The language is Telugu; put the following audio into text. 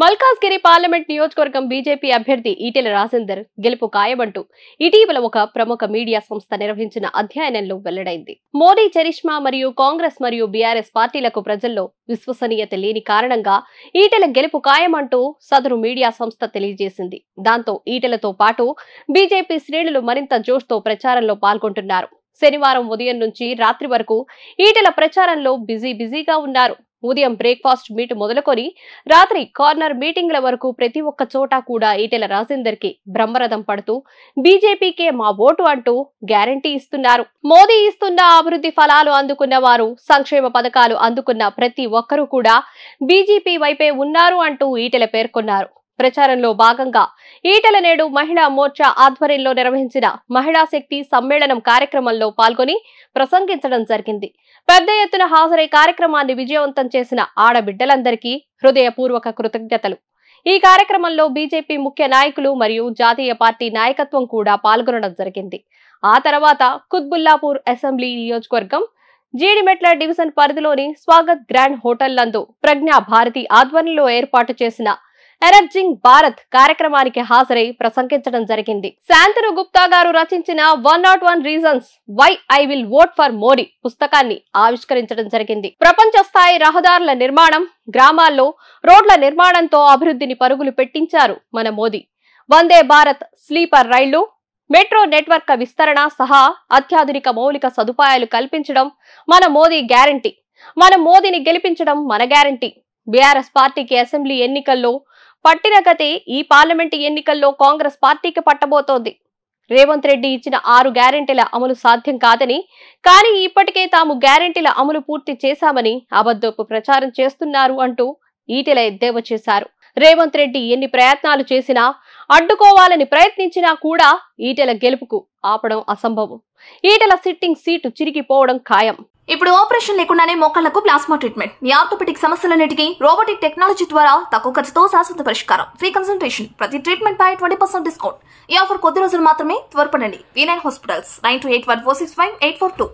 మల్కాజ్గిరి పార్లమెంట్ నియోజకవర్గం బీజేపీ అభ్యర్థి ఈటెల రాజేందర్ గెలుపు ఖాయమంటూ ఇటీవల ఒక ప్రముఖ మీడియా సంస్థ నిర్వహించిన అధ్యయనంలో వెల్లడైంది. మోడీ చరిష్మా మరియు కాంగ్రెస్ మరియు బీఆర్ఎస్ పార్టీలకు ప్రజల్లో విశ్వసనీయత లేని కారణంగా ఈటెల గెలుపు ఖాయమంటూ సదరు మీడియా సంస్థ తెలియజేసింది. దాంతో ఈటెలతో పాటు బీజేపీ శ్రేణులు మరింత జోష్తో ప్రచారంలో పాల్గొంటున్నారు. శనివారం ఉదయం నుంచి రాత్రి వరకు ఈటెల ప్రచారంలో బిజీగా ఉన్నారు. ఉదయం బ్రేక్ఫాస్ట్ మీట్ మొదలుకొని రాత్రి కార్నర్ మీటింగ్ల వరకు ప్రతి ఒక్క చోట కూడా ఈటెల రాజేందర్ కి బ్రహ్మరథం పడుతూ బీజేపీకే మా ఓటు అంటూ గ్యారంటీ ఇస్తున్నారు. మోదీ ఇస్తున్న అభివృద్ధి ఫలాలు అందుకున్న వారు, సంక్షేమ పథకాలు అందుకున్న ప్రతి ఒక్కరూ కూడా బీజేపీ వైపే ఉన్నారు అంటూ ఈటెల పేర్కొన్నారు. ప్రచారంలో భాగంగా ఈటెల నేడు మహిళా మోర్చా ఆధ్వర్యంలో నిర్వహించిన మహిళా శక్తి సమ్మేళనం కార్యక్రమంలో పాల్గొని ప్రసంగించడం జరిగింది. పెద్ద ఎత్తున హాజరై కార్యక్రమాన్ని విజయవంతం చేసిన ఆడబిడ్డలందరికీ హృదయపూర్వక కృతజ్ఞతలు. ఈ కార్యక్రమంలో బీజేపీ ముఖ్య నాయకులు మరియు జాతీయ పార్టీ నాయకత్వం కూడా పాల్గొనడం జరిగింది. ఆ తర్వాత కుత్బుల్లాపూర్ అసెంబ్లీ నియోజకవర్గం జీడిమెట్ల డివిజన్ పరిధిలోని స్వాగత్ గ్రాండ్ హోటల్ నందు ప్రజ్ఞా భారతి ఆధ్వర్యంలో ఏర్పాటు చేసిన ఎనర్జింగ్ భారత్ కార్యక్రమానికి హాజరై ప్రసంగించడం జరిగింది. శాంతను గుప్తా గారు రచించిన 101 reasons why I will vote for Modi పుస్తకాన్ని ఆవిష్కరించడం జరిగింది. ప్రపంచ స్థాయి రహదారుల నిర్మాణం, గ్రామాల్లో రోడ్ల నిర్మాణంతో అభివృద్ధిని పరుగులు పెట్టించారు మన మోదీ. వందే భారత్ స్లీపర్ రైళ్లు, మెట్రో నెట్వర్క్ విస్తరణ సహా అత్యాధునిక మౌలిక సదుపాయాలు కల్పించడం మన మోదీ గ్యారంటీ. మన మోదీని గెలిపించడం మన గ్యారంటీ. బీఆర్ఎస్ పార్టీకి అసెంబ్లీ ఎన్నికల్లో పట్టిన గతే ఈ పార్లమెంటు ఎన్నికల్లో కాంగ్రెస్ పార్టీకి పట్టబోతోంది. రేవంత్ రెడ్డి ఇచ్చిన 6 గ్యారెంటీల అమలు సాధ్యం కాదని, కానీ ఇప్పటికే తాము గ్యారెంటీల అమలు పూర్తి చేశామని అబద్ధపు ప్రచారం చేస్తున్నారు అంటూ ఈటెల ఎద్దేవా చేశారు. రేవంత్ రెడ్డి ఎన్ని ప్రయత్నాలు చేసినా, అడ్డుకోవాలని ప్రయత్నించినా కూడా ఈటెల గెలుపుకు ఆపడం అసంభవం. ఈటెల సిట్టింగ్ సీటు చిరిగిపోవడం ఖాయం. ఇప్పుడు ఆపరేషన్ లేకుండానే మోకాళ్లకు ప్లాస్మా ట్రీట్మెంట్. మీ ఆర్థోపెటిక్ సమస్యలన్నిటికీ రోబోటిక్ టెక్నాలజీ ద్వారా తక్కువ ఖర్చుతో శాశ్వత పరిష్కారం. Free consultation. ప్రతి ట్రీట్మెంట్ పై 20% డిస్కౌంట్. ఈ ఆఫర్ కొద్ది రోజులు మాత్రమే. త్వరపడండి. V9 hospitals 9281465842.